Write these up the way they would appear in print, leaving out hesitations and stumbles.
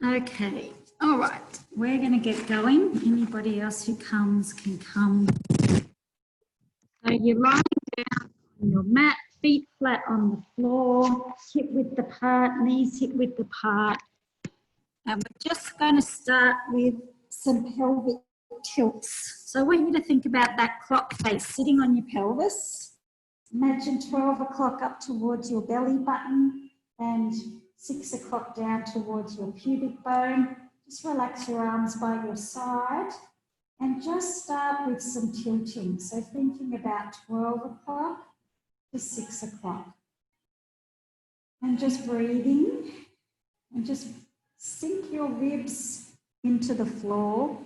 Okay, all right, we're going to get going. Anybody else who comes can come. So you're lying down on your mat, feet flat on the floor, hip width apart, knees hip width apart. And we're just going to start with some pelvic tilts. So I want you to think about that clock face sitting on your pelvis. Imagine 12 o'clock up towards your belly button and 6 o'clock down towards your pubic bone. Just relax your arms by your side and just start with some tilting. So thinking about 12 o'clock to 6 o'clock. And just breathing and just sink your ribs into the floor.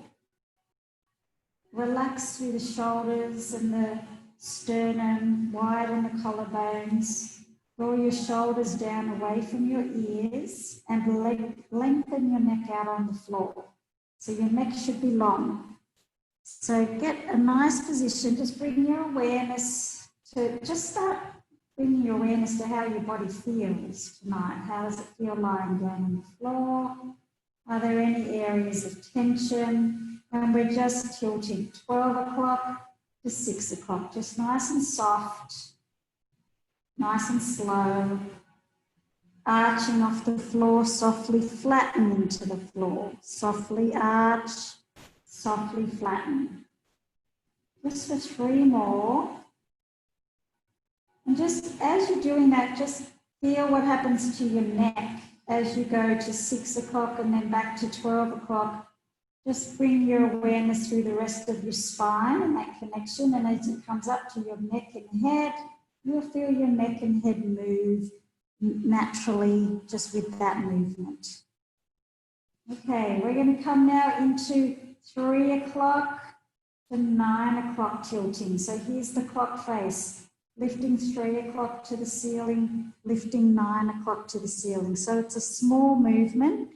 Relax through the shoulders and the sternum, widen the collarbones. Draw your shoulders down away from your ears and lengthen your neck out on the floor. So your neck should be long. So get a nice position. Just bring your awareness to, just start bringing your awareness to how your body feels tonight. How does it feel lying down on the floor? Are there any areas of tension? And we're just tilting 12 o'clock to 6 o'clock, just nice and soft, nice and slow, arching off the floor, softly flatten into the floor, softly arch, softly flatten. Just for 3 more. And just as you're doing that, just feel what happens to your neck as you go to 6 o'clock and then back to 12 o'clock. Just bring your awareness through the rest of your spine and that connection. And as it comes up to your neck and head, you'll feel your neck and head move naturally just with that movement. Okay, we're going to come now into 3 o'clock to 9 o'clock tilting. So here's the clock face, lifting 3 o'clock to the ceiling, lifting 9 o'clock to the ceiling. So it's a small movement.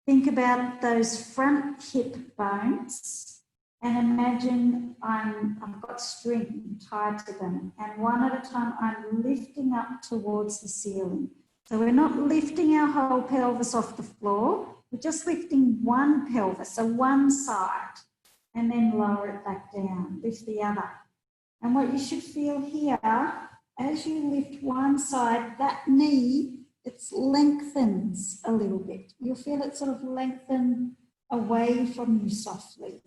Think about those front hip bones and imagine I've got string tied to them, and one at a time I'm lifting up towards the ceiling. So we're not lifting our whole pelvis off the floor, we're just lifting one pelvis, so one side, and then lower it back down, lift the other. And what you should feel here, as you lift one side, that knee, it lengthens a little bit. You'll feel it sort of lengthen away from you softly.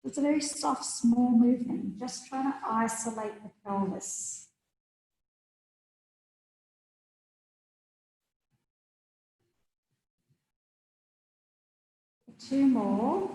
It's a very soft, small movement, just trying to isolate the pelvis. Two more.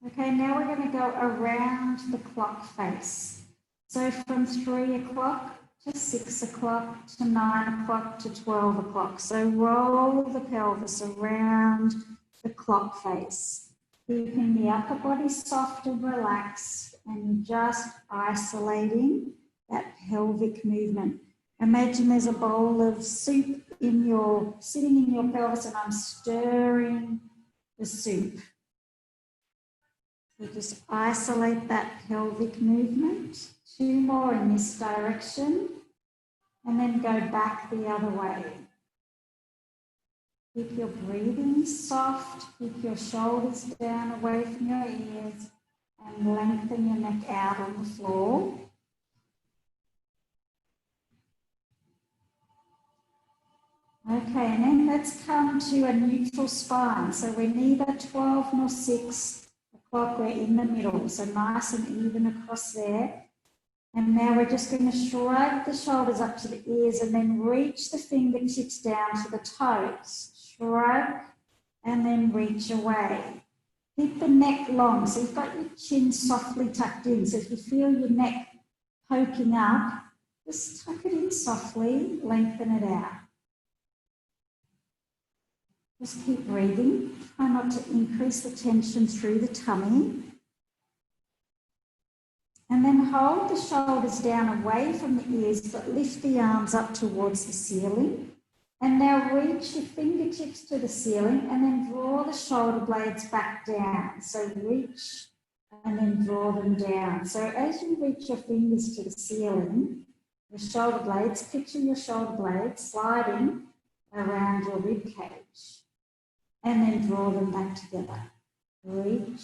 Okay, now we're going to go around the clock face. So from 3 o'clock to 6 o'clock to 9 o'clock to 12 o'clock. So roll the pelvis around the clock face, keeping the upper body soft and relaxed and just isolating that pelvic movement. Imagine there's a bowl of soup sitting in your pelvis and I'm stirring the soup. So just isolate that pelvic movement. 2 more in this direction, and then go back the other way. Keep your breathing soft, keep your shoulders down away from your ears, and lengthen your neck out on the floor. Okay, and then let's come to a neutral spine. So we're neither 12 nor 6 o'clock, we're in the middle, so nice and even across there. And now we're just going to shrug the shoulders up to the ears and then reach the fingertips down to the toes. Shrug and then reach away. Keep the neck long, so you've got your chin softly tucked in. So if you feel your neck poking up, just tuck it in softly, lengthen it out. Just keep breathing. Try not to increase the tension through the tummy. And then hold the shoulders down away from the ears, but lift the arms up towards the ceiling. And now reach your fingertips to the ceiling and then draw the shoulder blades back down. So reach and then draw them down. So as you reach your fingers to the ceiling, the shoulder blades, picture your shoulder blades sliding around around your rib cage. And then draw them back together. Reach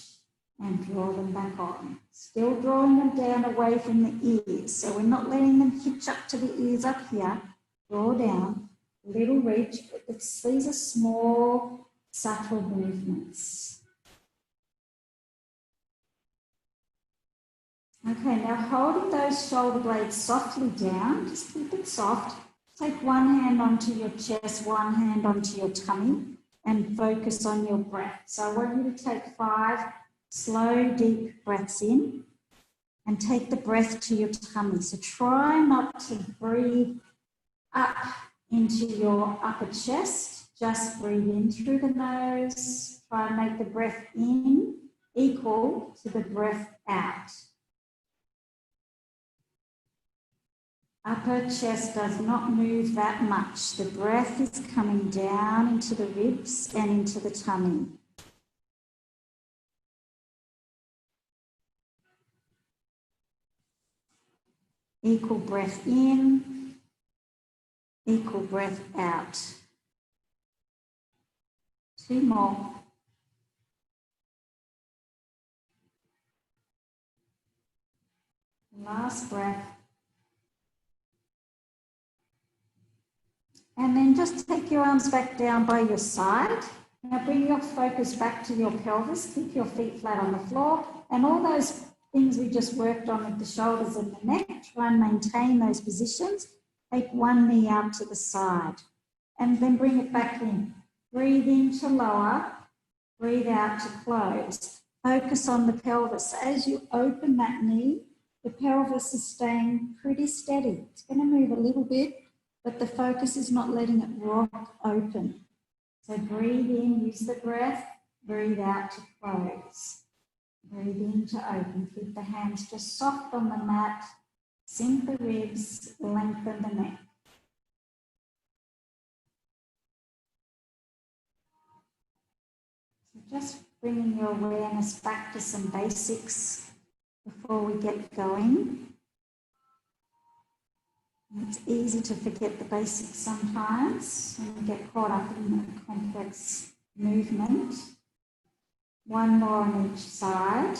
and draw them back on. Still drawing them down away from the ears. So we're not letting them hitch up to the ears up here. Draw down, little reach. These are small, subtle movements. Okay, now holding those shoulder blades softly down, just keep it soft. Take one hand onto your chest, one hand onto your tummy, and focus on your breath. So I want you to take 5 slow, deep breaths in and take the breath to your tummy. So try not to breathe up into your upper chest. Just breathe in through the nose. Try and make the breath in equal to the breath out. Upper chest does not move that much. The breath is coming down into the ribs and into the tummy. Equal breath in, equal breath out. 2 more. Last breath. And then just take your arms back down by your side. Now bring your focus back to your pelvis. Keep your feet flat on the floor. And all those things we just worked on with the shoulders and the neck, try and maintain those positions. Take one knee out to the side. And then bring it back in. Breathe in to lower. Breathe out to close. Focus on the pelvis. As you open that knee, the pelvis is staying pretty steady. It's going to move a little bit, but the focus is not letting it rock open. So breathe in, use the breath, breathe out to close. Breathe in to open. Keep the hands just soft on the mat. Sink the ribs, lengthen the neck. So just bringing your awareness back to some basics before we get going. It's easy to forget the basics sometimes when we get caught up in a complex movement. One more on each side.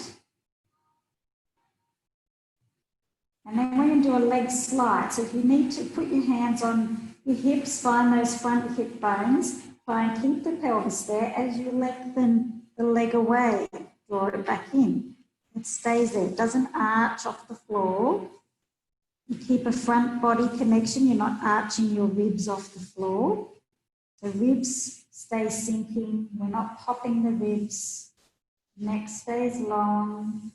And then we're going to do a leg slide. So if you need to put your hands on your hips, find those front hip bones. Try and keep the pelvis there as you lengthen the leg away. Draw it back in. It stays there. It doesn't arch off the floor. You keep a front body connection. You're not arching your ribs off the floor. The ribs stay sinking. We're not popping the ribs. Neck stays long.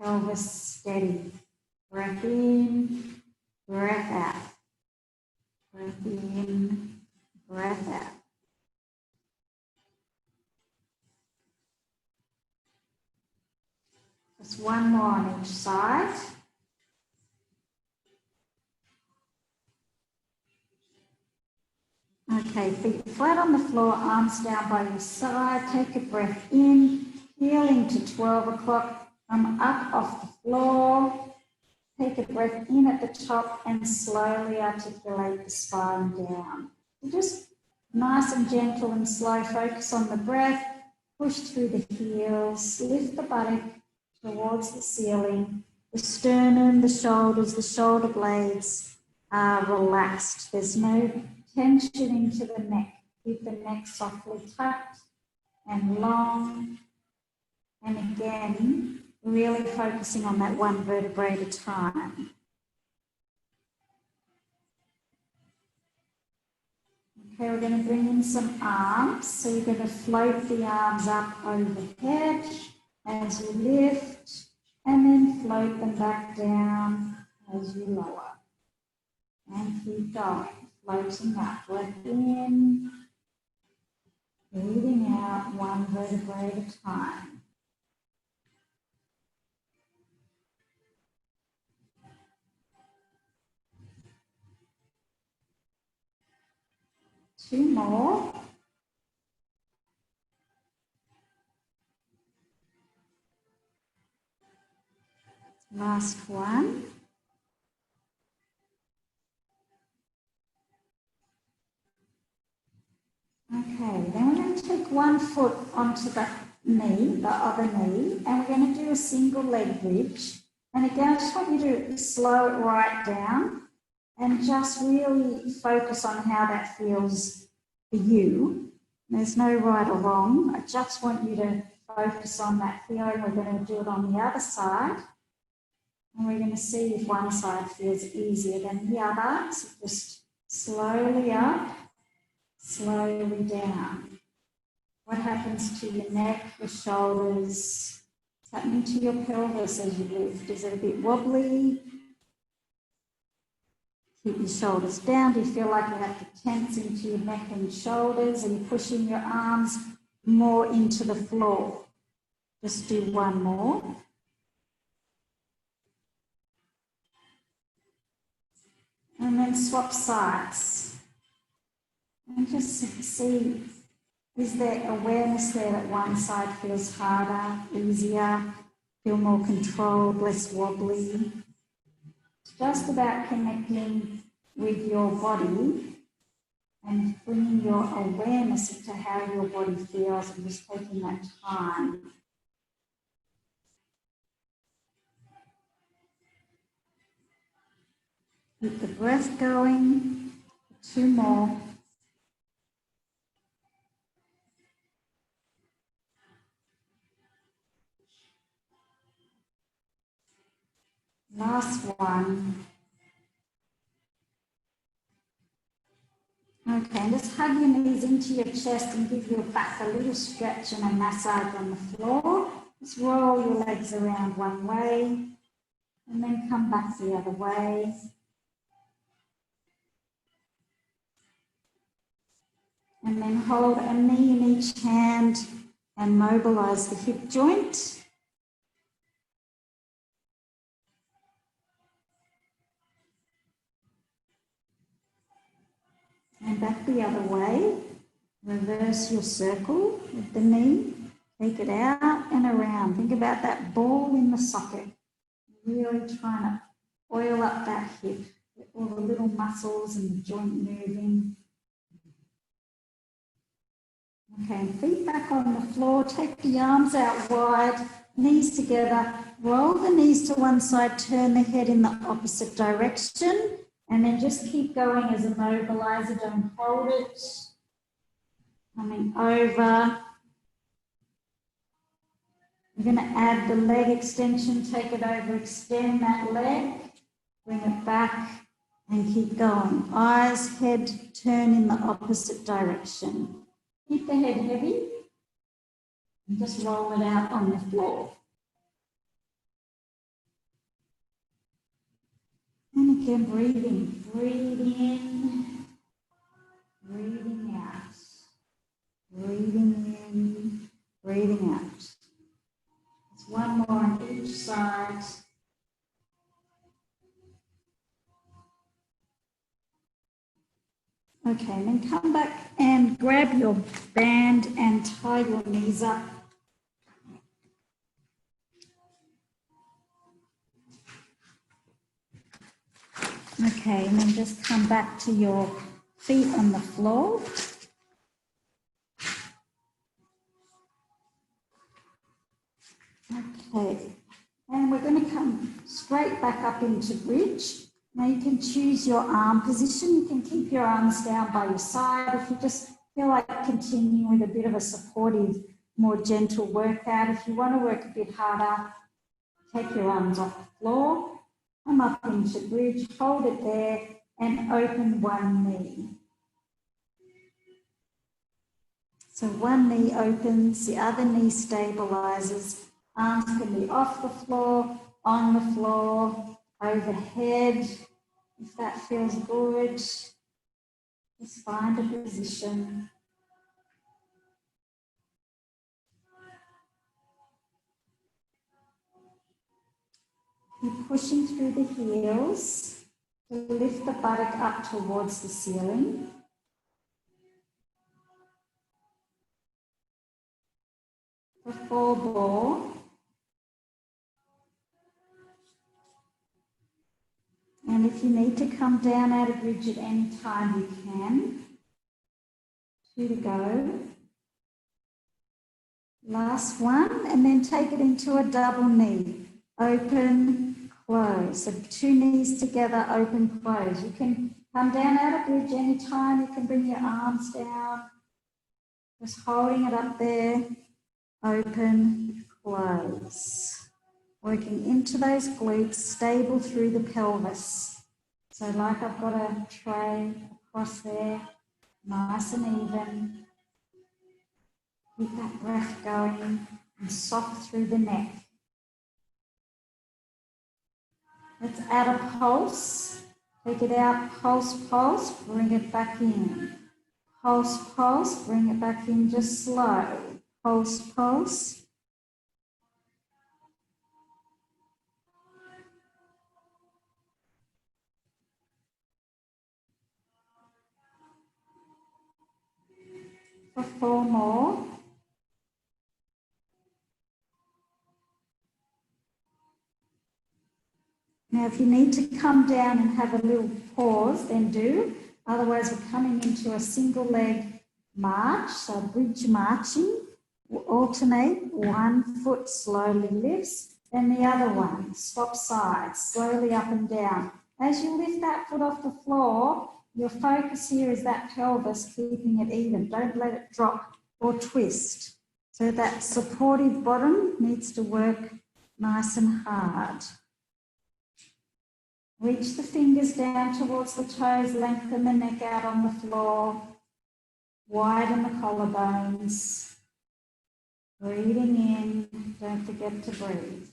Pelvis steady. Breath in, breath out. Breath in, breath out. Just one more on each side. Okay, feet flat on the floor, arms down by your side. Take a breath in, healing to 12 o'clock. Come up off the floor. Take a breath in at the top and slowly articulate the spine down. So just nice and gentle and slow. Focus on the breath. Push through the heels. Lift the buttock towards the ceiling. The sternum, the shoulders, the shoulder blades are relaxed. There's no tension into the neck. Keep the neck softly tucked and long. And again, really focusing on that one vertebrae at a time. Okay, we're going to bring in some arms. So you're going to float the arms up overhead as you lift, and then float them back down as you lower. And keep going, floating up. Breath in, breathing out, one vertebrae at a time. Two more. Last one. Okay, then we're going to take one foot onto the knee, the other knee, and we're going to do a single leg bridge. And again, I just want you to slow it right down and just really focus on how that feels for you. There's no right or wrong. I just want you to focus on that feeling. We're going to do it on the other side. And we're going to see if one side feels easier than the other. So just slowly up, slowly down. What happens to your neck, your shoulders? What's happening to your pelvis as you lift? Is it a bit wobbly? Keep your shoulders down. Do you feel like you have to tense into your neck and shoulders? Are you pushing your arms more into the floor? Just do one more. And then swap sides. And just see, is there awareness there that one side feels harder, easier, feel more controlled, less wobbly? It's just about connecting with your body and bringing your awareness into how your body feels and just taking that time. Keep the breath going. 2 more. Last one. Okay, and just hug your knees into your chest and give your back a little stretch and a massage on the floor. Just roll your legs around one way and then come back the other way. And then hold a knee in each hand and mobilize the hip joint. And back the other way. Reverse your circle with the knee. Take it out and around. Think about that ball in the socket. Really trying to oil up that hip. Get all the little muscles and the joint moving. Okay, feet back on the floor. Take the arms out wide, knees together. Roll the knees to one side, turn the head in the opposite direction. And then just keep going as a mobilizer. Don't hold it. Coming over. We're going to add the leg extension. Take it over, extend that leg. Bring it back and keep going. Eyes, head, turn in the opposite direction. Keep the head heavy and just roll it out on the floor. And again, breathing. Breathing in, breathing out. Breathing in, breathing out. It's one more on each side. Okay, and then come back and grab your band and tie your knees up. Okay, and then just come back to your feet on the floor. Okay, and we're going to come straight back up into bridge. Now you can choose your arm position. You can keep your arms down by your side. If you just feel like continuing with a bit of a supportive, more gentle workout. If you want to work a bit harder, take your arms off the floor, come up into bridge, hold it there, and open one knee. So one knee opens, the other knee stabilizes. Arms can be off the floor, on the floor, overhead. If that feels good, just find a position. Keep pushing through the heels to lift the buttock up towards the ceiling. The full ball. And if you need to come down out of bridge at any time, you can. 2 to go. Last one, and then take it into a double knee. Open, close. So 2 knees together, open, close. You can come down out of bridge anytime. You can bring your arms down. Just holding it up there. Open, close. Working into those glutes, stable through the pelvis. So like I've got a tray across there, nice and even. Keep that breath going and soft through the neck. Let's add a pulse. Take it out, pulse, pulse, bring it back in. Pulse, pulse, bring it back in just slow. Pulse, pulse. For 4 more. Now, if you need to come down and have a little pause, then do. Otherwise, we're coming into a single leg march, so bridge marching. We'll alternate. One foot slowly lifts, then the other one. Swap sides, slowly up and down. As you lift that foot off the floor, your focus here is that pelvis, keeping it even. Don't let it drop or twist. So that supportive bottom needs to work nice and hard. Reach the fingers down towards the toes, lengthen the neck out on the floor, widen the collarbones. Breathing in, don't forget to breathe.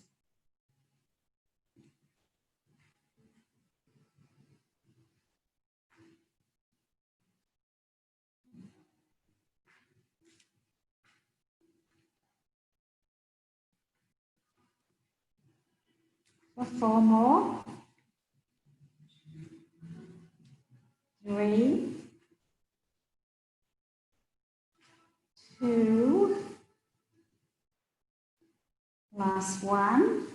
For 4 more. 3, 2, last one.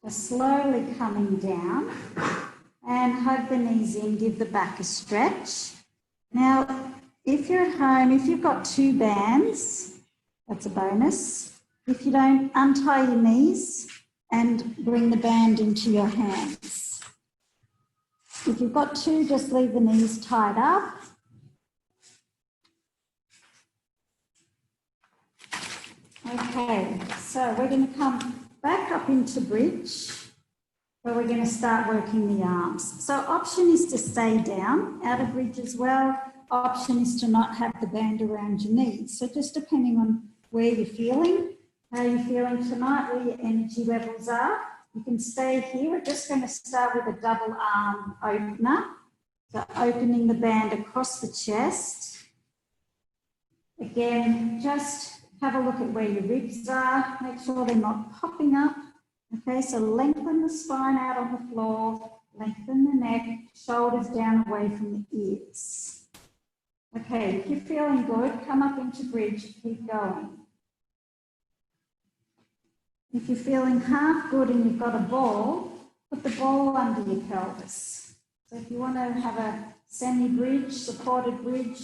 Just slowly coming down and hug the knees in, give the back a stretch. Now, if you're at home, if you've got 2 bands, that's a bonus. If you don't, untie your knees and bring the band into your hands. If you've got 2, just leave the knees tied up. Okay, so we're going to come back up into bridge, where we're going to start working the arms. So option is to stay down, out of bridge as well. Option is to not have the band around your knees. So just depending on where you're feeling, how you're feeling tonight, where your energy levels are, you can stay here. We're just going to start with a double arm opener. So opening the band across the chest. Again, just have a look at where your ribs are. Make sure they're not popping up. Okay, so lengthen the spine out on the floor, lengthen the neck, shoulders down away from the ears. Okay, if you're feeling good, come up into bridge, keep going. If you're feeling half good and you've got a ball, put the ball under your pelvis. So if you want to have a semi-bridge, supported bridge,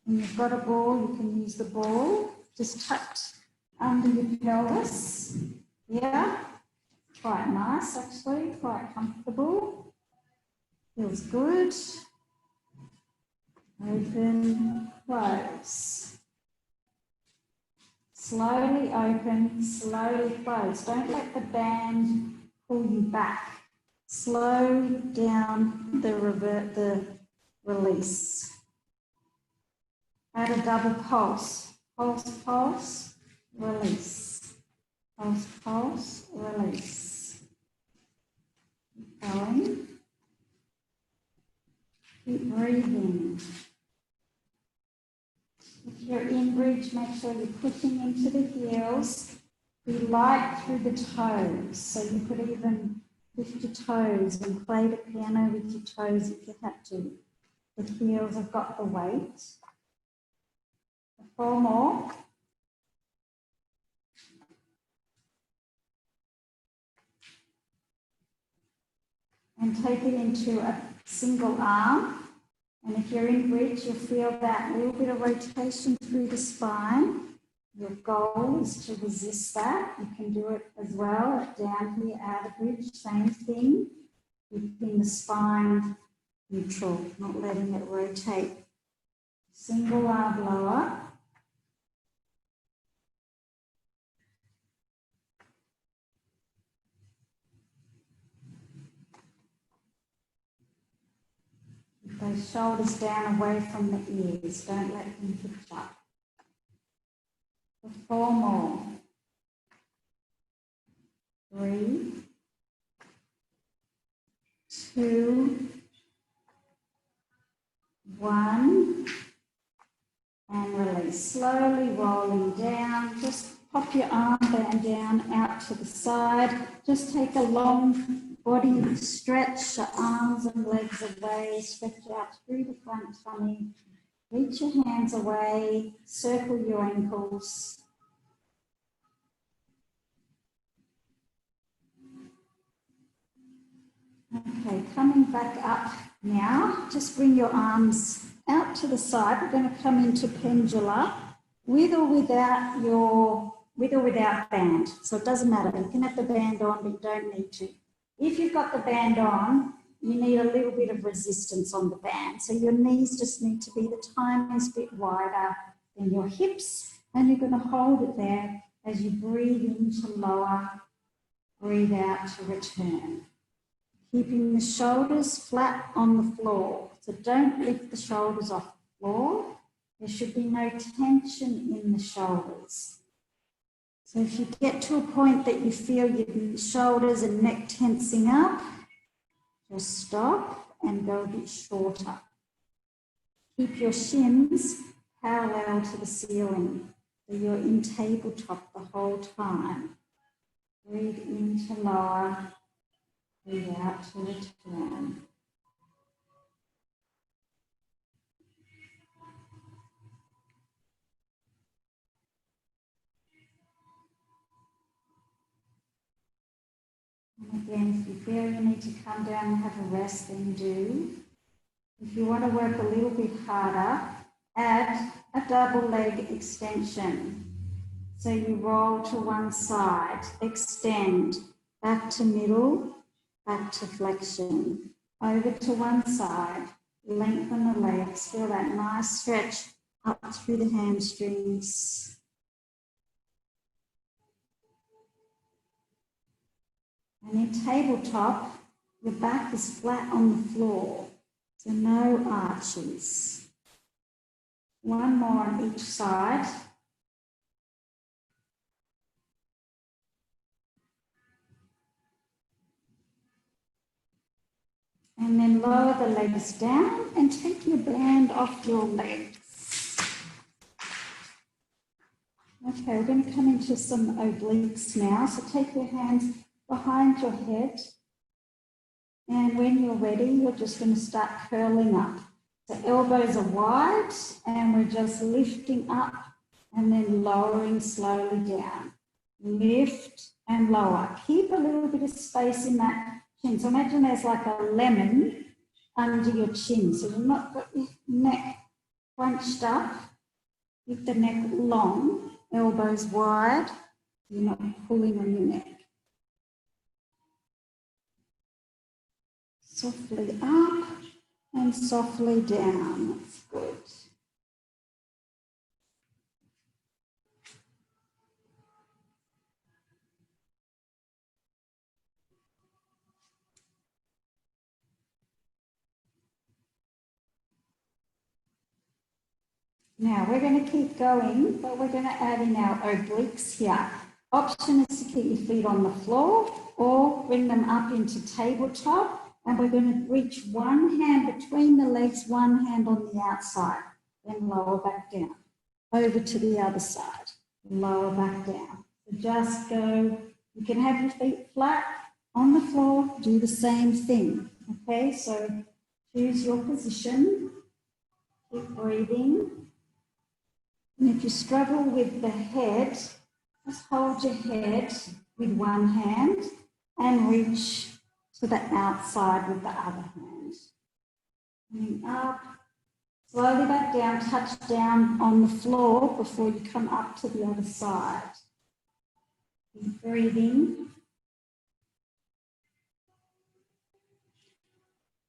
and you've got a ball, you can use the ball just tucked under your pelvis. Yeah, quite nice actually, quite comfortable. Feels good. Open, close. Slowly open, slowly close. Don't let the band pull you back. Slow down the release. Add a double pulse. Pulse, pulse, release. Pulse, pulse, release. Keep going. Keep breathing. If you're in bridge, make sure you're pushing into the heels. Be light through the toes. So you could even lift your toes and play the piano with your toes if you had to. The heels have got the weight. 4 more. And take it into a single arm And if you're in bridge, you'll feel that little bit of rotation through the spine. Your goal is to resist that. You can do it as well down here out of bridge, same thing. Keeping the spine neutral, not letting it rotate. Single arm blower. Keep those shoulders down away from the ears. Don't let them pitch up. For 4 more. 3, 2, 1, and release. Slowly rolling down. Just pop your armband down out to the side. Just take a long body stretch, the arms and legs away. Stretch out through the front tummy. Reach your hands away. Circle your ankles. Okay, coming back up now, just bring your arms out to the side. We're going to come into pendula with or without band. So it doesn't matter. You can have the band on, but you don't need to. If you've got the band on, you need a little bit of resistance on the band. So your knees just need to be the tiniest bit wider than your hips. And you're going to hold it there as you breathe in to lower, breathe out to return. Keeping the shoulders flat on the floor. So don't lift the shoulders off the floor. There should be no tension in the shoulders. So if you get to a point that you feel your shoulders and neck tensing up, just stop and go a bit shorter. Keep your shins parallel to the ceiling. So you're in tabletop the whole time. Breathe in to lower. Breathe out to return. And again, if you feel you need to come down and have a rest, then do. If you want to work a little bit harder, add a double leg extension. So you roll to one side, extend, back to middle, back to flexion, over to one side, lengthen the legs, feel that nice stretch up through the hamstrings. And in tabletop, your back is flat on the floor, so no arches. One more on each side. And then lower the legs down and take your band off your legs. Okay, we're going to come into some obliques now. So take your hands behind your head. And when you're ready, you're just going to start curling up. The elbows are wide and we're just lifting up and then lowering slowly down. Lift and lower. Keep a little bit of space in that chin. So imagine there's like a lemon under your chin. So you've not got your neck crunched up. Keep the neck long, elbows wide. You're not pulling on your neck. Softly up and softly down. That's good. Now we're going to keep going, but we're going to add in our obliques here. Option is to keep your feet on the floor or bring them up into tabletop. And we're going to reach one hand between the legs, one hand on the outside, then lower back down. Over to the other side, lower back down. So just go, you can have your feet flat on the floor, do the same thing. Okay, so choose your position, keep breathing. And if you struggle with the head, just hold your head with one hand and reach to the outside with the other hand. Coming up Slowly back down, touch down on the floor before you come up to the other side. Keep breathing.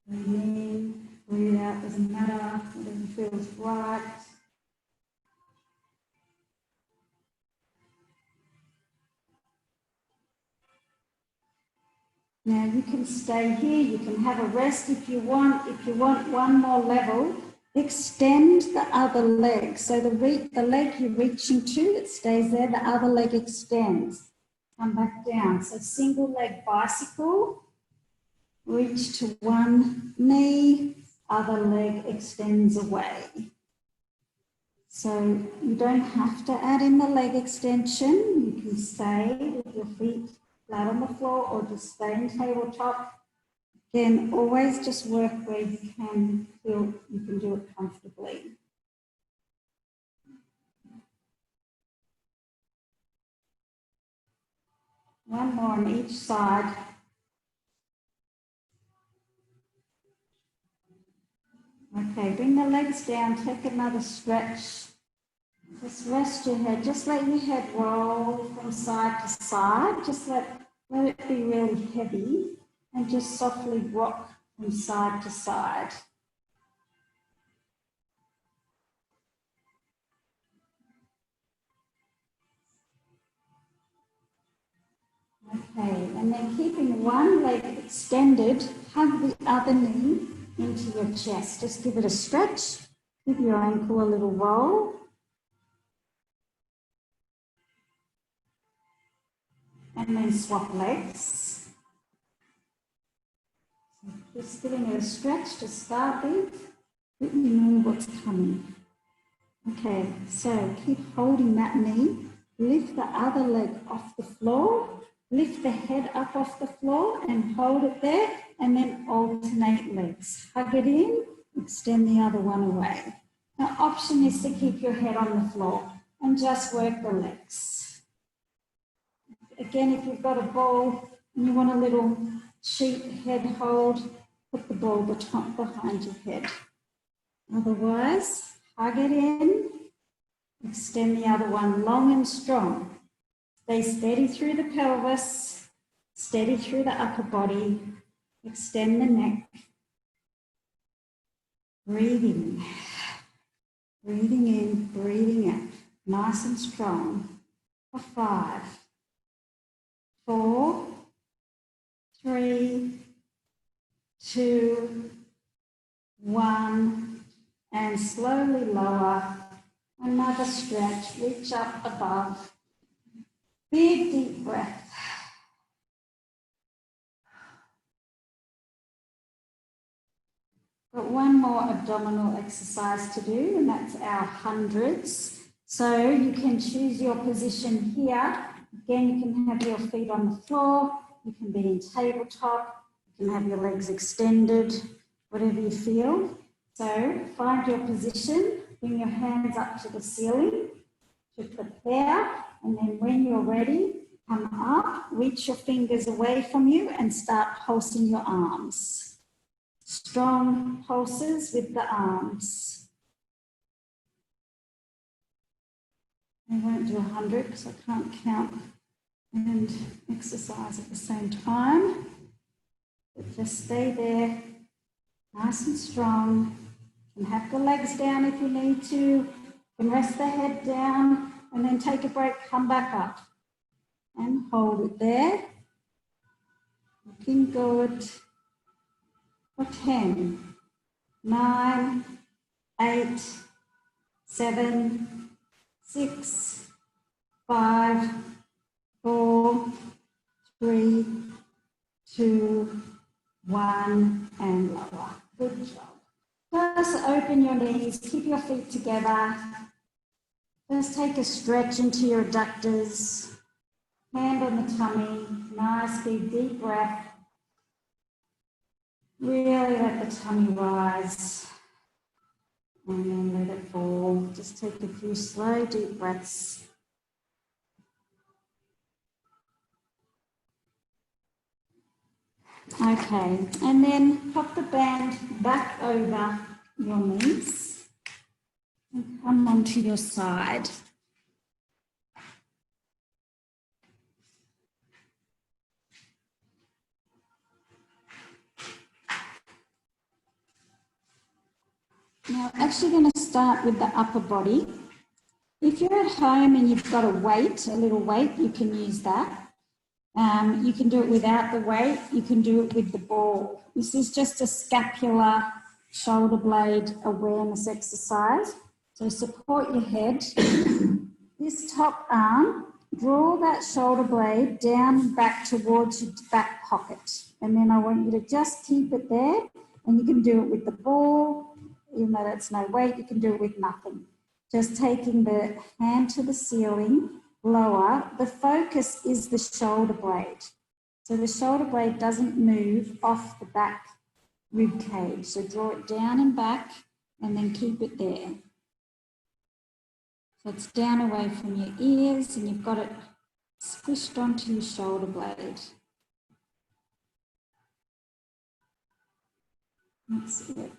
Breathe in, breathe out, doesn't matter, whatever feels right. Now you can stay here, you can have a rest if you want. If you want one more level, extend the other leg. So the leg you're reaching to, it stays there, the other leg extends. Come back down. So single leg bicycle, reach to one knee, other leg extends away. So you don't have to add in the leg extension. You can stay with your feet flat on the floor or just stay in tabletop. Again, always just work where you can feel you can do it comfortably. One more on each side. Okay, bring the legs down, take another stretch. Just rest your head, just let your head roll from side to side. Just let it be really heavy and just softly rock from side to side. Okay, and then keeping one leg extended, hug the other knee into your chest. Just give it a stretch, give your ankle a little roll. And then swap legs. Just giving it a stretch to start with, let you know what's coming. Okay, so keep holding that knee, lift the other leg off the floor, lift the head up off the floor and hold it there, and then alternate legs. Hug it in, extend the other one away. Now, option is to keep your head on the floor and just work the legs. Again, if you've got a ball and you want a little sheet head hold, put the ball behind your head. Otherwise, hug it in, extend the other one long and strong. Stay steady through the pelvis, steady through the upper body, extend the neck. Breathing, breathing in, breathing out, nice and strong. For 5, 4, 3, 2, 1, and slowly lower. Another stretch, reach up above. Big deep breath. Got one more abdominal exercise to do, and that's our hundreds. So you can choose your position here. Again, you can have your feet on the floor, you can be in tabletop, you can have your legs extended, whatever you feel. So find your position, bring your hands up to the ceiling to prepare, and then when you're ready, come up, reach your fingers away from you and start pulsing your arms. Strong pulses with the arms. I won't do 100 because I can't count and exercise at the same time. But just stay there, nice and strong. You can have the legs down if you need to. You can rest the head down and then take a break, come back up. And hold it there. Looking good. For 10, 9, 8, 7, 6, 5, 4, 3, 2, 1, and lower. Good job. Just open your knees, keep your feet together. Just take a stretch into your adductors. Hand on the tummy, nice big deep breath. Really let the tummy rise and then let it fall. Just take a few slow deep breaths. Okay, and then pop the band back over your knees. And come onto your side. Now, actually going to start with the upper body. If you're at home and you've got a weight, a little weight, you can use that. You can do it without the weight. You can do it with the ball. This is just a scapular shoulder blade awareness exercise. So support your head. This top arm, draw that shoulder blade down back towards your back pocket. And then I want you to just keep it there. And you can do it with the ball, even though that's no weight, you can do it with nothing. Just taking the hand to the ceiling, lower. The focus is the shoulder blade. So the shoulder blade doesn't move off the back rib cage. So draw it down and back and then keep it there. So it's down away from your ears and you've got it squished onto your shoulder blade. That's it.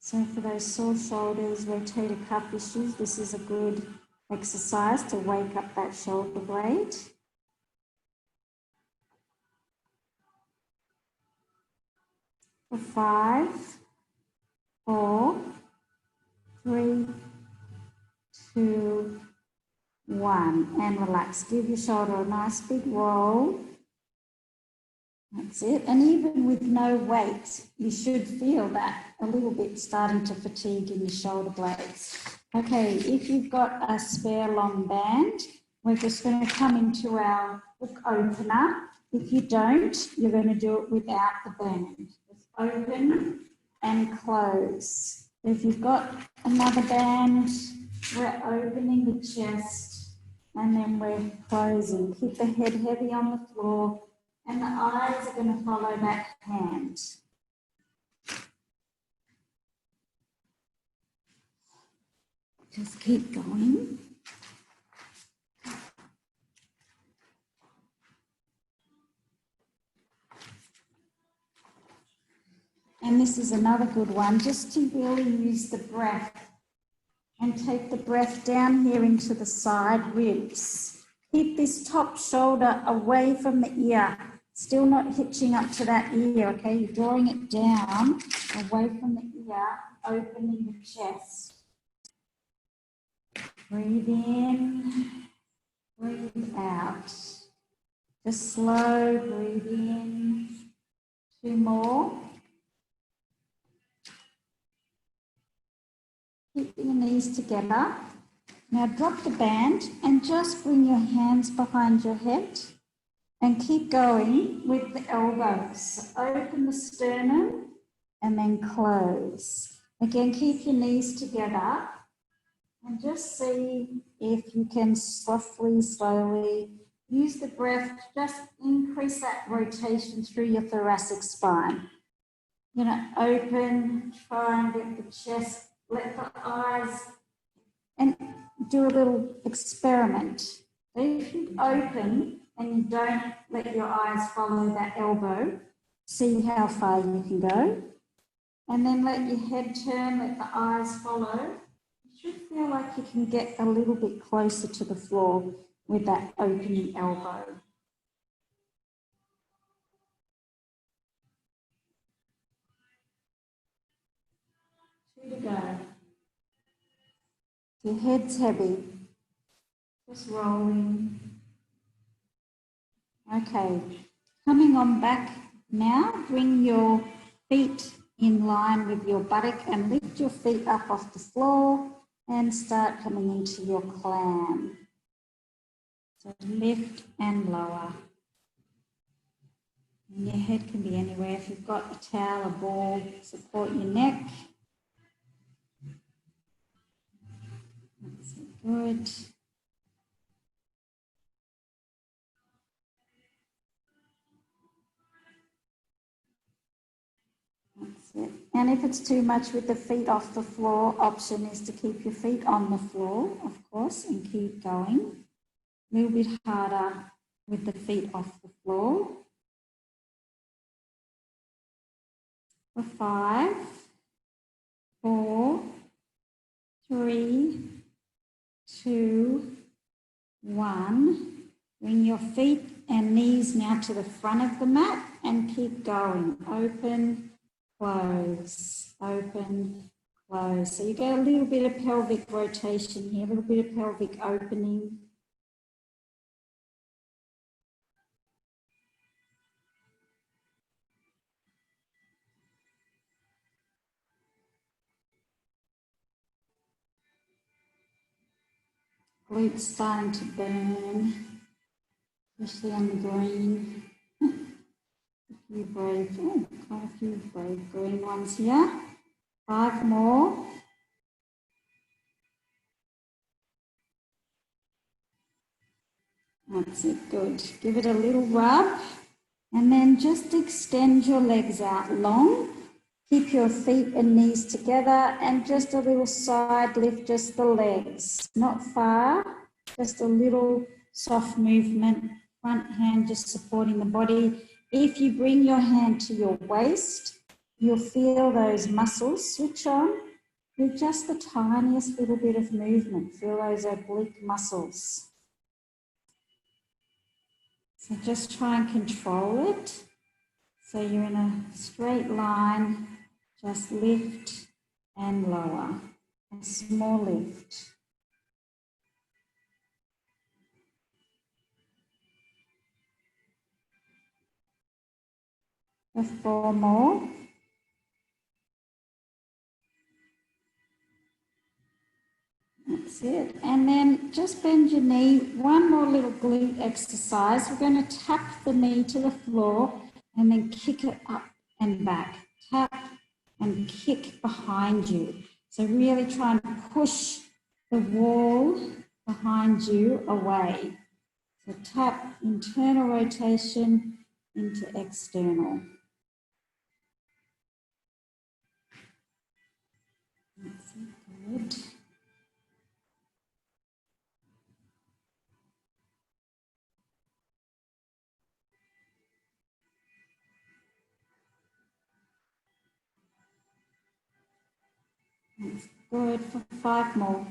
So for those sore shoulders, rotator cuff issues, this is a good exercise to wake up that shoulder blade. For 5, 4, 3, 2, 1, and relax. Give your shoulder a nice big roll. That's it. And even with no weight, you should feel that a little bit starting to fatigue in your shoulder blades. Okay, if you've got a spare long band, we're just going to come into our book opener. If you don't, you're going to do it without the band. Just open and close. If you've got another band, we're opening the chest and then we're closing. Keep the head heavy on the floor. And the eyes are going to follow that hand. Just keep going. And this is another good one, just to really use the breath and take the breath down here into the side ribs. Keep this top shoulder away from the ear. Still not hitching up to that ear, okay? You're drawing it down, away from the ear, opening the chest. Breathe in, breathe out. Just slow, breathe in. 2 more. Keep your knees together. Now drop the band and just bring your hands behind your head. And keep going with the elbows. Open the sternum and then close. Again, keep your knees together and just see if you can softly, slowly use the breath to just increase that rotation through your thoracic spine. You're going to open, try and get the chest, let the eyes, and do a little experiment. So if you open, and you don't let your eyes follow that elbow, see how far you can go. And then let your head turn, let the eyes follow. You should feel like you can get a little bit closer to the floor with that opening elbow. 2 to go. Your head's heavy, just rolling. Okay, coming on back now, bring your feet in line with your buttock and lift your feet up off the floor and start coming into your clam. So lift and lower. And your head can be anywhere. If you've got a towel, a ball, support your neck. That's good. That's it. And if it's too much with the feet off the floor, option is to keep your feet on the floor, of course, and keep going. A little bit harder with the feet off the floor. For 5, 4, 3, 2, 1. Bring your feet and knees now to the front of the mat and keep going. Open, close, open, close. So you get a little bit of pelvic rotation here, a little bit of pelvic opening. Glutes starting to burn, especially on the green. A few brave, quite a few brave green ones here. 5 more. That's it, good. Give it a little rub and then just extend your legs out long. Keep your feet and knees together and just a little side lift, just the legs, not far, just a little soft movement, front hand just supporting the body. If you bring your hand to your waist, you'll feel those muscles switch on with just the tiniest little bit of movement. Feel those oblique muscles. So just try and control it. So you're in a straight line, just lift and lower, a small lift. Just 4 more. That's it. And then just bend your knee. One more little glute exercise. We're going to tap the knee to the floor and then kick it up and back. Tap and kick behind you. So really try and push the wall behind you away. So tap internal rotation into external. That's good. That's good for 5 more.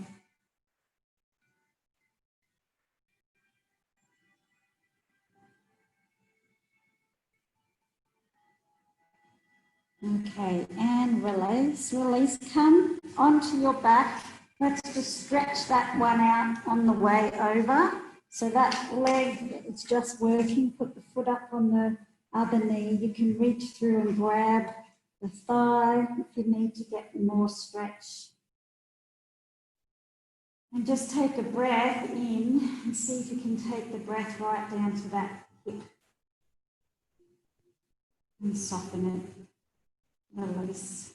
Okay, and release, release. Come onto your back. Let's just stretch that one out on the way over. So that leg is just working. Put the foot up on the other knee. You can reach through and grab the thigh if you need to get more stretch. And just take a breath in and see if you can take the breath right down to that hip. And soften it. Release.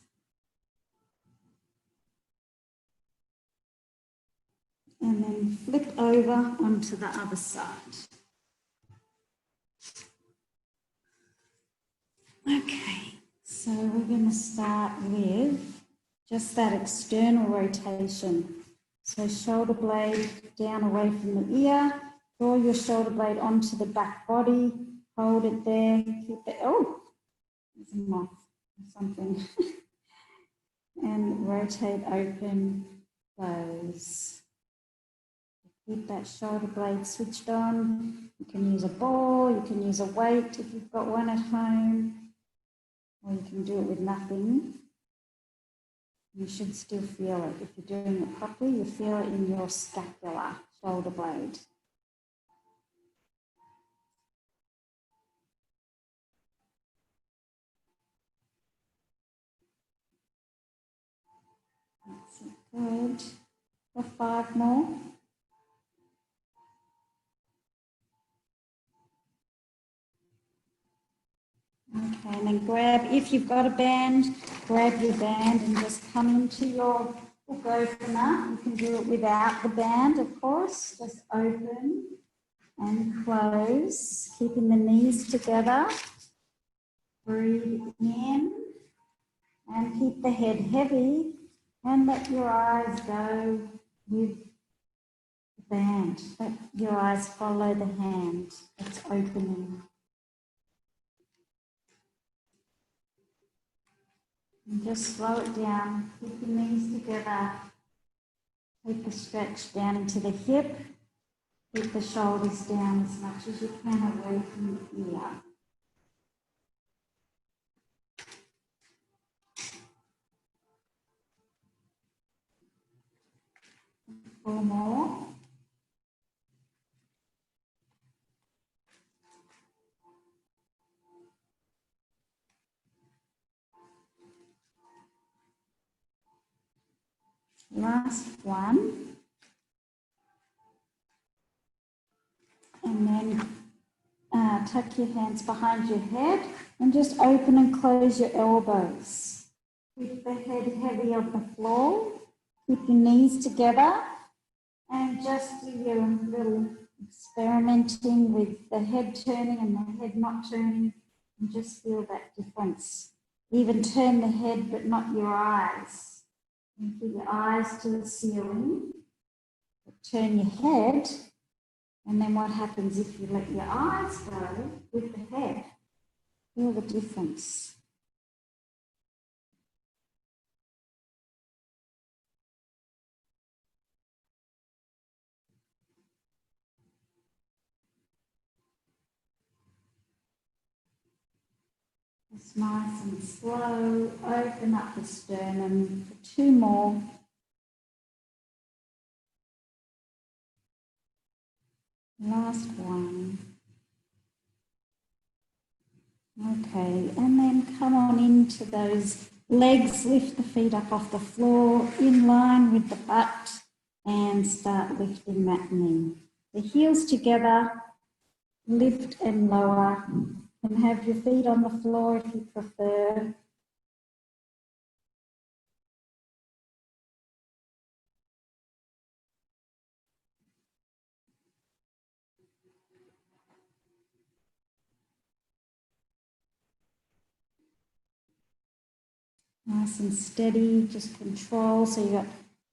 And then flip over onto the other side. Okay, so we're going to start with just that external rotation. So shoulder blade down away from the ear. Draw your shoulder blade onto the back body. Hold it there. Keep it. Oh, there's a moth or something. And rotate open, close. Keep that shoulder blade switched on. You can use a ball, you can use a weight if you've got one at home, or you can do it with nothing. You should still feel it. If you're doing it properly, you feel it in your scapula, shoulder blade. That's it, good. For 5 more. Okay, and then grab, if you've got a band, grab your band and just come into your hook opener. You can do it without the band, of course. Just open and close, keeping the knees together. Breathe in and keep the head heavy and let your eyes go with the band. Let your eyes follow the hand that's opening. And just slow it down, keep your knees together. Take the stretch down into the hip. Keep the shoulders down as much as you can away from the ear. 4 more. Last one. And then tuck your hands behind your head and just open and close your elbows. Keep the head heavy on the floor. Keep your knees together and just do your little experimenting with the head turning and the head not turning, and just feel that difference. Even turn the head but not your eyes. And keep your eyes to the ceiling. But turn your head, and then what happens if you let your eyes go with the head? Feel the difference. Just nice and slow. Open up the sternum for 2 more. Last one. Okay, and then come on into those legs. Lift the feet up off the floor in line with the butt and start lifting that knee. The heels together, lift and lower, and have your feet on the floor if you prefer. Nice and steady, just control. So you got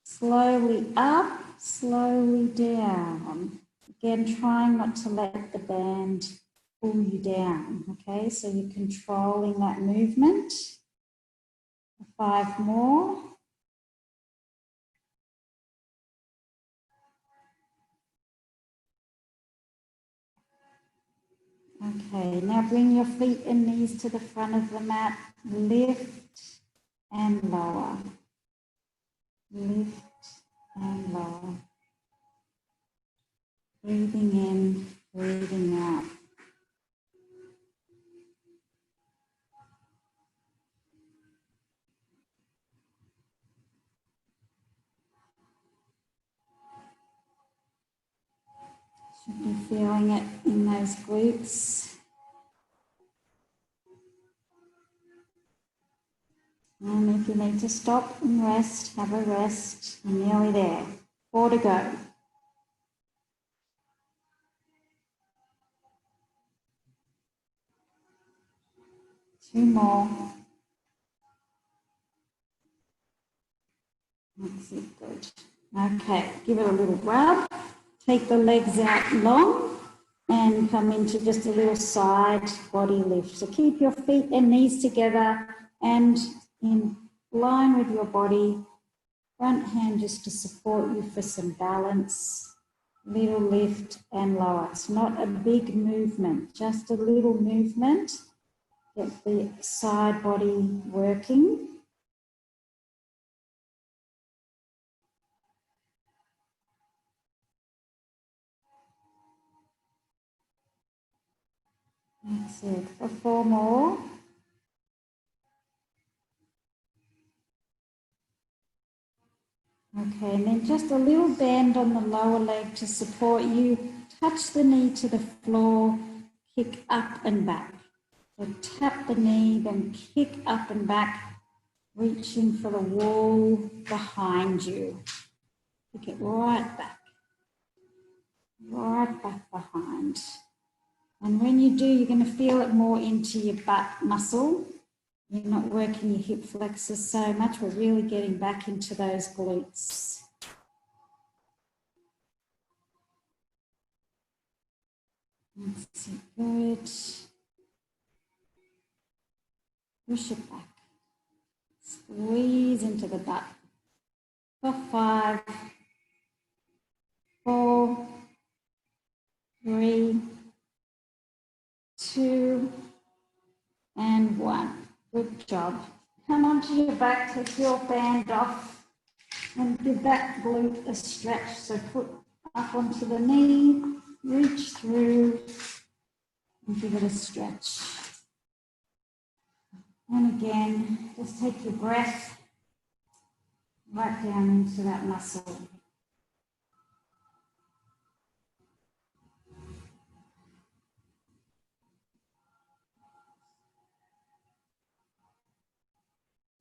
slowly up, slowly down. Again, trying not to let the band pull you down, okay? So you're controlling that movement. 5 more. Okay, now bring your feet and knees to the front of the mat. Lift and lower. Lift and lower. Breathing in, breathing out. Should be feeling it in those glutes. And if you need to stop and rest, have a rest. You're nearly there. 4 to go. Two more. That's it, good. Okay, give it a little rub. Take the legs out long and come into just a little side body lift. So keep your feet and knees together and in line with your body. Front hand just to support you for some balance. Little lift and lower. It's not a big movement, just a little movement. Get the side body working. That's it. For 4 more. Okay, and then just a little bend on the lower leg to support you. Touch the knee to the floor, kick up and back. So tap the knee, then kick up and back, reaching for the wall behind you. Kick it right back behind. And when you do, you're going to feel it more into your butt muscle. You're not working your hip flexors so much. We're really getting back into those glutes. That's it, good. Push it back. Squeeze into the butt. For 5, Good job. Come onto your back, take your band off and give that glute a stretch. So put up onto the knee, reach through and give it a stretch. And again, just take your breath right down into that muscle.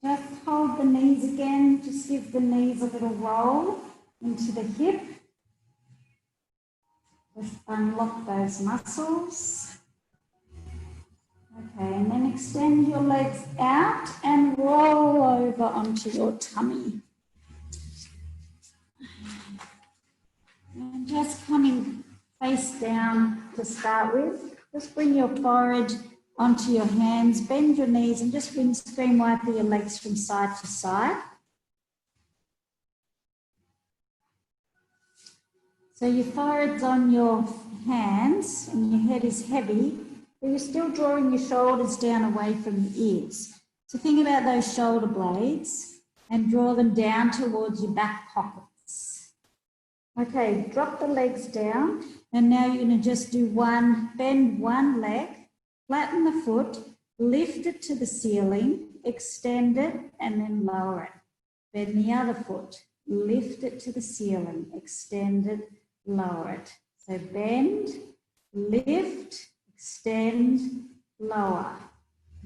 Just hold the knees again, just give the knees a little roll into the hip. Just unlock those muscles. Okay, and then extend your legs out and roll over onto your tummy. And just coming face down to start with. Just bring your forehead onto your hands, bend your knees and just windscreen wipe your legs from side to side. So your forehead's on your hands and your head is heavy, but you're still drawing your shoulders down away from your ears. So think about those shoulder blades and draw them down towards your back pockets. Okay, drop the legs down and now you're going to just do bend one leg, flatten the foot, lift it to the ceiling, extend it and then lower it. Bend the other foot, lift it to the ceiling, extend it, lower it. So bend, lift, extend, lower.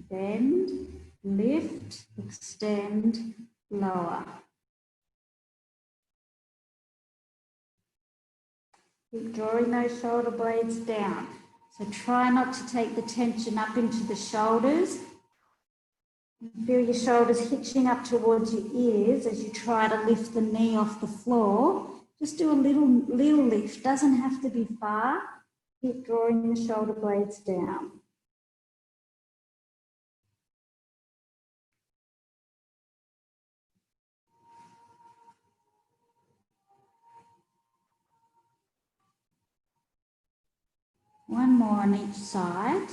Bend, lift, extend, lower. Keep drawing those shoulder blades down. So try not to take the tension up into the shoulders. Feel your shoulders hitching up towards your ears as you try to lift the knee off the floor. Just do a little lift, doesn't have to be far. Keep drawing the shoulder blades down. One more on each side.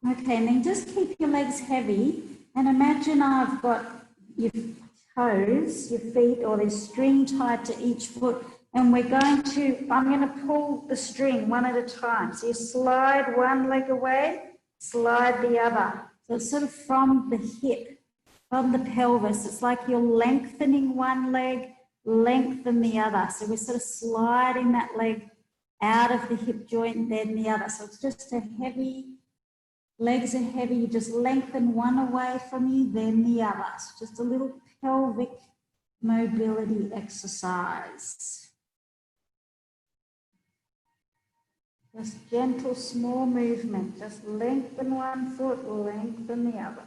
Okay, and then just keep your legs heavy and imagine I've got your toes, your feet, or there's string tied to each foot, and I'm going to pull the string one at a time. So you slide one leg away, slide the other. So it's sort of from the hip, from the pelvis. It's like you're lengthening one leg, lengthen the other. So we're sort of sliding that leg out of the hip joint, then the other. So it's just a heavy, legs are heavy, you just lengthen one away from you, then the other. So just a little pelvic mobility exercise. Just gentle, small movement. Just lengthen one foot, lengthen the other.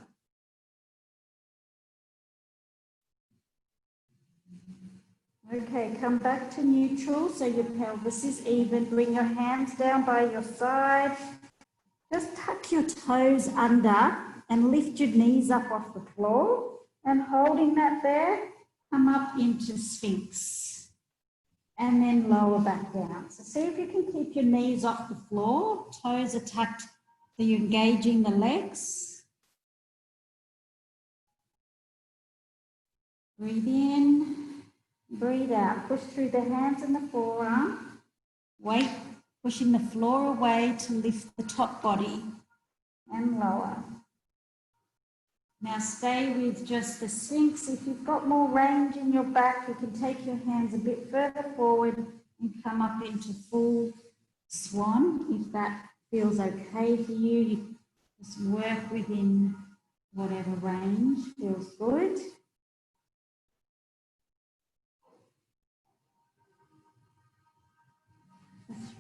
Okay, come back to neutral so your pelvis is even. Bring your hands down by your side. Just tuck your toes under and lift your knees up off the floor. And holding that there, come up into Sphinx. And then lower back down. So see if you can keep your knees off the floor. Toes are tucked so you're engaging the legs. Breathe in. Breathe out. Push through the hands and the forearm. Weight pushing the floor away to lift the top body and lower. Now stay with just the Sphinx. If you've got more range in your back, you can take your hands a bit further forward and come up into full swan. If that feels okay for you, you just work within whatever range feels good.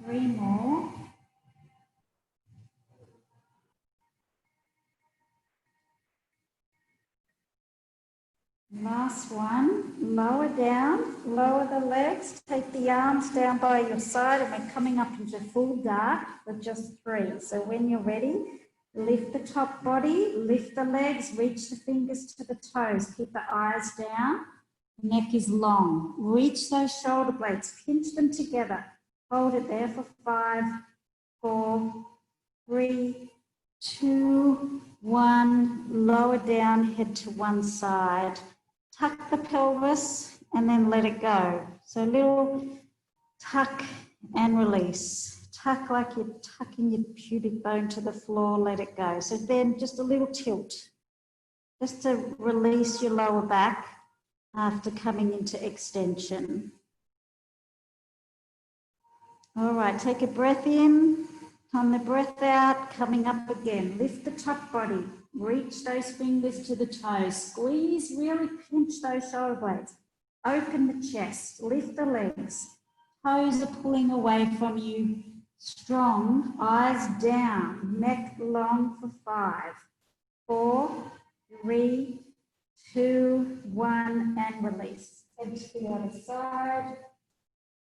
3 more. Last one, lower down, lower the legs, take the arms down by your side, and we're coming up into full dark with just 3. So when you're ready, lift the top body, lift the legs, reach the fingers to the toes, keep the eyes down, the neck is long. Reach those shoulder blades, pinch them together, hold it there for 5, 4, 3, 2, 1. Lower down, head to one side. Tuck the pelvis and then let it go. So little tuck and release. Tuck like you're tucking your pubic bone to the floor, let it go. So then just a little tilt, just to release your lower back after coming into extension. All right, take a breath in, on the breath out, coming up again. Lift the top body, reach those fingers to the toes, squeeze, really pinch those shoulder blades. Open the chest, lift the legs. Toes are pulling away from you. Strong, eyes down, neck long for 5, 4, 3, 2, 1, and release. Head to the other side.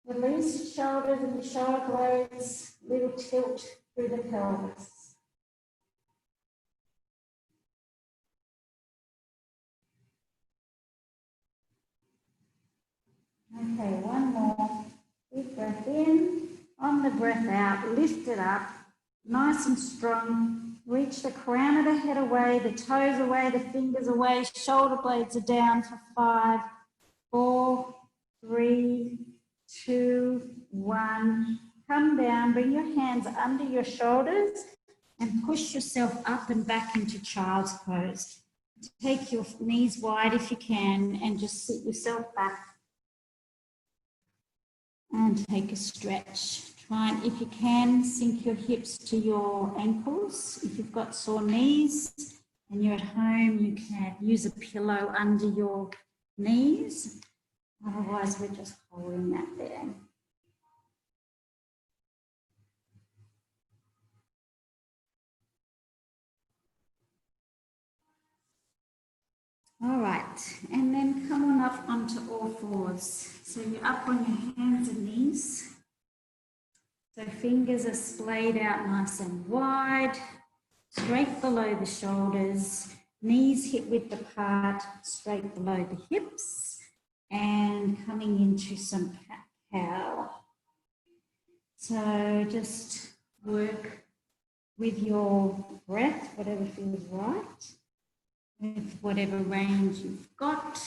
Release your shoulders and your shoulder blades, little tilt through the pelvis. Okay, one more. Big breath in. On the breath out, lift it up, nice and strong. Reach the crown of the head away, the toes away, the fingers away, shoulder blades are down for 5, 4, 3, 2, 1. Come down, bring your hands under your shoulders and push yourself up and back into child's pose. Take your knees wide if you can and just sit yourself back and take a stretch. Try and, if you can, sink your hips to your ankles. If you've got sore knees and you're at home, you can use a pillow under your knees. Otherwise, we're just holding that there. All right, and then come on up onto all fours. So you're up on your hands and knees. So fingers are splayed out nice and wide, straight below the shoulders, knees hip width apart, straight below the hips, and coming into some cat-cow. So just work with your breath, whatever feels right, with whatever range you've got.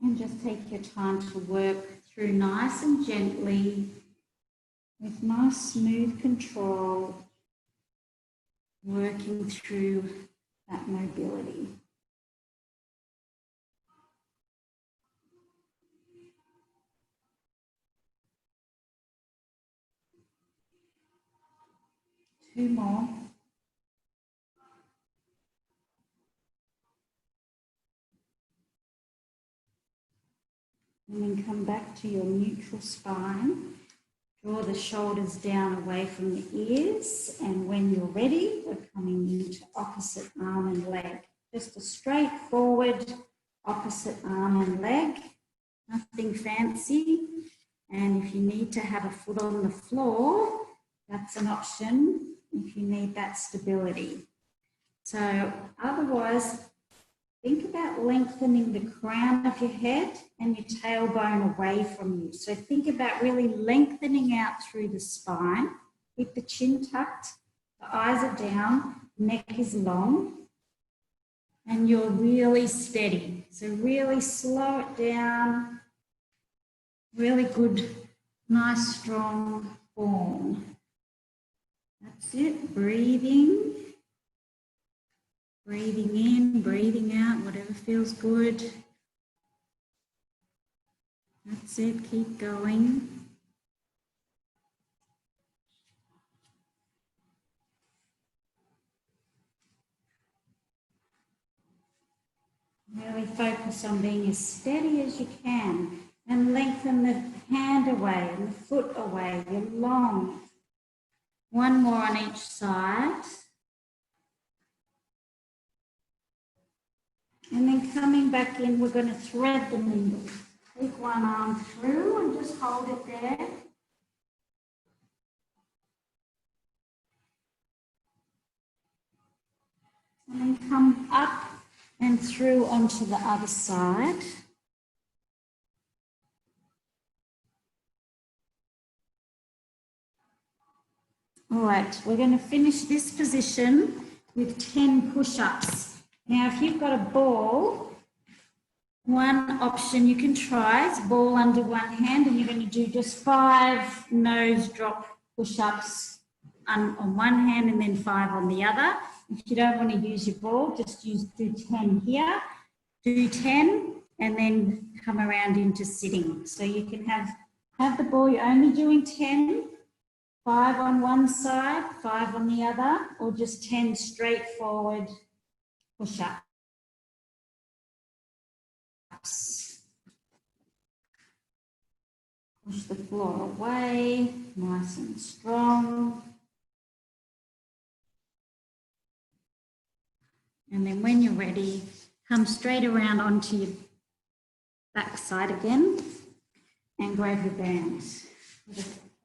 And just take your time to work through nice and gently with nice smooth control, working through that mobility. Two more. And then come back to your neutral spine. Draw the shoulders down away from the ears. And when you're ready, we're coming into opposite arm and leg. Just a straightforward opposite arm and leg. Nothing fancy. And if you need to have a foot on the floor, that's an option if you need that stability. So otherwise, think about lengthening the crown of your head and your tailbone away from you. So think about really lengthening out through the spine. Keep the chin tucked, the eyes are down, neck is long, and you're really steady. So really slow it down. Really good, nice, strong form. That's it, breathing. Breathing in, breathing out, whatever feels good. That's it, keep going. Really focus on being as steady as you can and lengthen the hand away and the foot away. You're long. One more on each side. And then coming back in, we're going to thread the needle. Take one arm through and just hold it there. And then come up and through onto the other side. All right, we're going to finish this position with 10 push-ups. Now, if you've got a ball, one option you can try is ball under one hand, and you're going to do just 5 nose drop push-ups on one hand and then 5 on the other. If you don't want to use your ball, just do 10 here, do 10, and then come around into sitting. So you can have the ball, you're only doing 10, 5 on one side, 5 on the other, or just 10 straightforward push-ups. Push the floor away, nice and strong. And then when you're ready, come straight around onto your back side again and grab your band.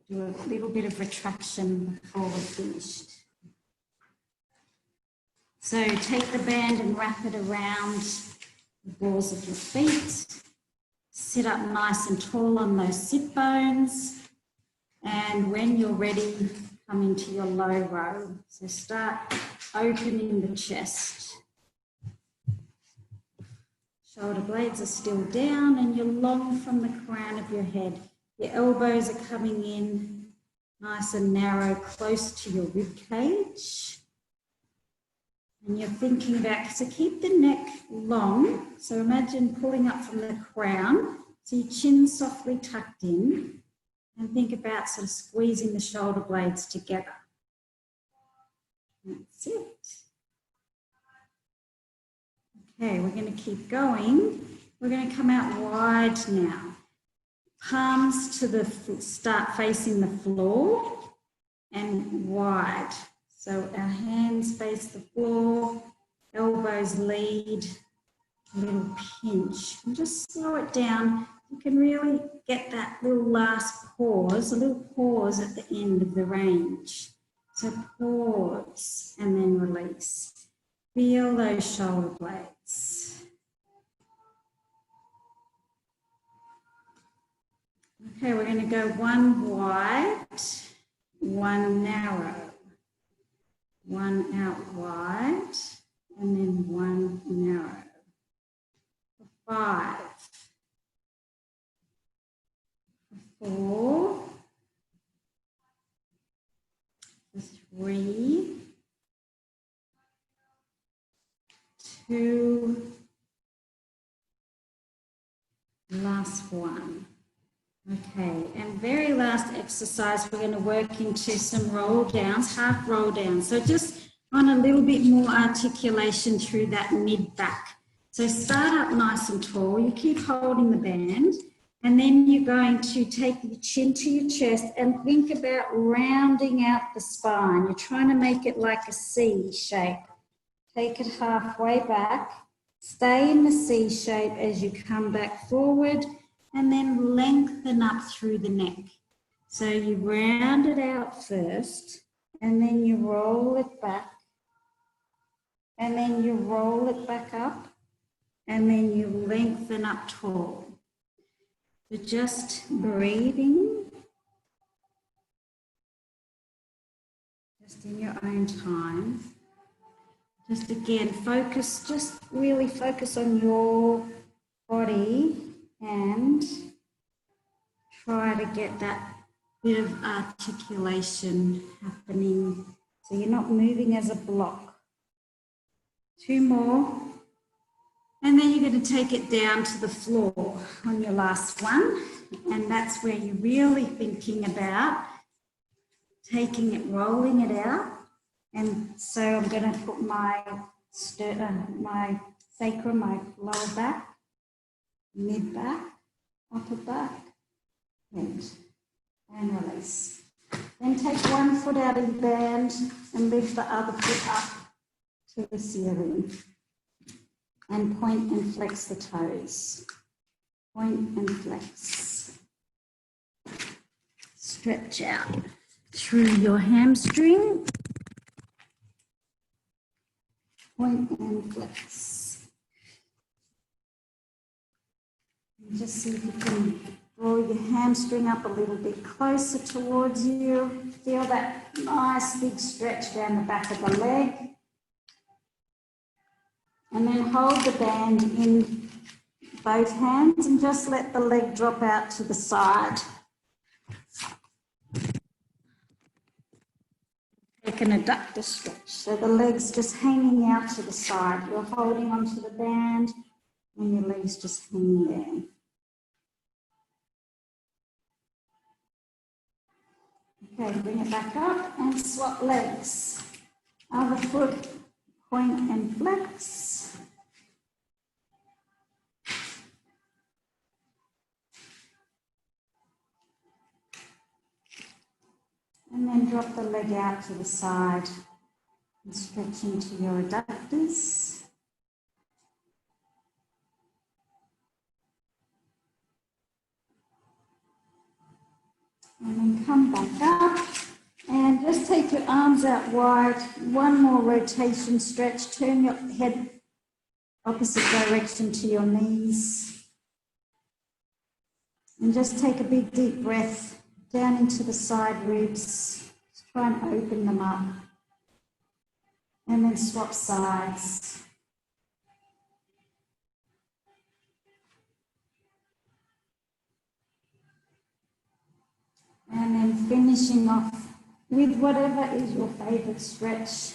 Do a little bit of retraction before we're finished. So take the band and wrap it around the balls of your feet. Sit up nice and tall on those sit bones. And when you're ready, come into your low row. So start opening the chest. Shoulder blades are still down and you're long from the crown of your head. Your elbows are coming in nice and narrow, close to your rib cage. And you're thinking back, so keep the neck long. So imagine pulling up from the crown, so your chin softly tucked in, and think about sort of squeezing the shoulder blades together. That's it. Okay, we're going to keep going. We're going to come out wide now. Palms to the, start facing the floor and wide. So our hands face the floor, elbows lead, a little pinch. And just slow it down. You can really get that little last pause, a little pause at the end of the range. So pause and then release. Feel those shoulder blades. Okay, we're going to go one wide, one narrow. One out wide, and then one narrow. For 5, for 4, for 3, 2, last one. Okay, and very last exercise, we're going to work into some roll downs, half roll downs. So just on a little bit more articulation through that mid back. So start up nice and tall, you keep holding the band, and then you're going to take your chin to your chest and think about rounding out the spine. You're trying to make it like a C shape. Take it halfway back, stay in the C shape as you come back forward, and then lengthen up through the neck. So you round it out first, and then you roll it back, and then you roll it back up, and then you lengthen up tall. So just breathing, just in your own time. Just again, focus, just really focus on your body and try to get that bit of articulation happening so you're not moving as a block. 2 more, and then you're going to take it down to the floor on your last one, and that's where you're really thinking about taking it, rolling it out. And so I'm going to put my sacrum, my lower back, mid back, upper back, head, and release. Then take one foot out of your band and lift the other foot up to the ceiling. And point and flex the toes. Point and flex. Stretch out through your hamstring. Point and flex. And just see if you can Draw your hamstring up a little bit closer towards you. Feel that nice big stretch down the back of the leg. And then hold the band in both hands and just let the leg drop out to the side. Take an adductor stretch. So the leg's just hanging out to the side. You're holding onto the band and your leg's just hanging there. Okay, bring it back up and swap legs. Other foot, point and flex. And then drop the leg out to the side and stretch into your adductors. And then come back up and just take your arms out wide. One more rotation stretch. Turn your head opposite direction to your knees. And just take a big deep breath down into the side ribs. Just try and open them up. And then swap sides. And then finishing off with whatever is your favorite stretch.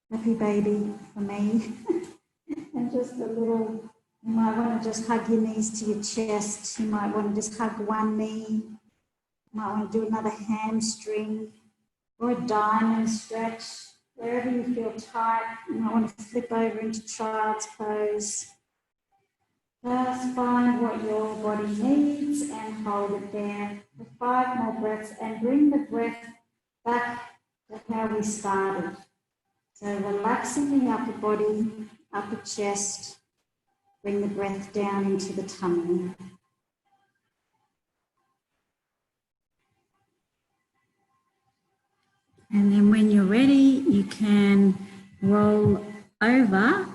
Happy baby for me. And just a little, you might want to just hug your knees to your chest. You might want to just hug one knee. You might want to do another hamstring or a diamond stretch. Wherever you feel tight, you might want to flip over into child's pose. Just find what your body needs and hold it there for 5 more breaths and bring the breath back to how we started. So relaxing the upper body, upper chest, bring the breath down into the tummy. And then when you're ready, you can roll over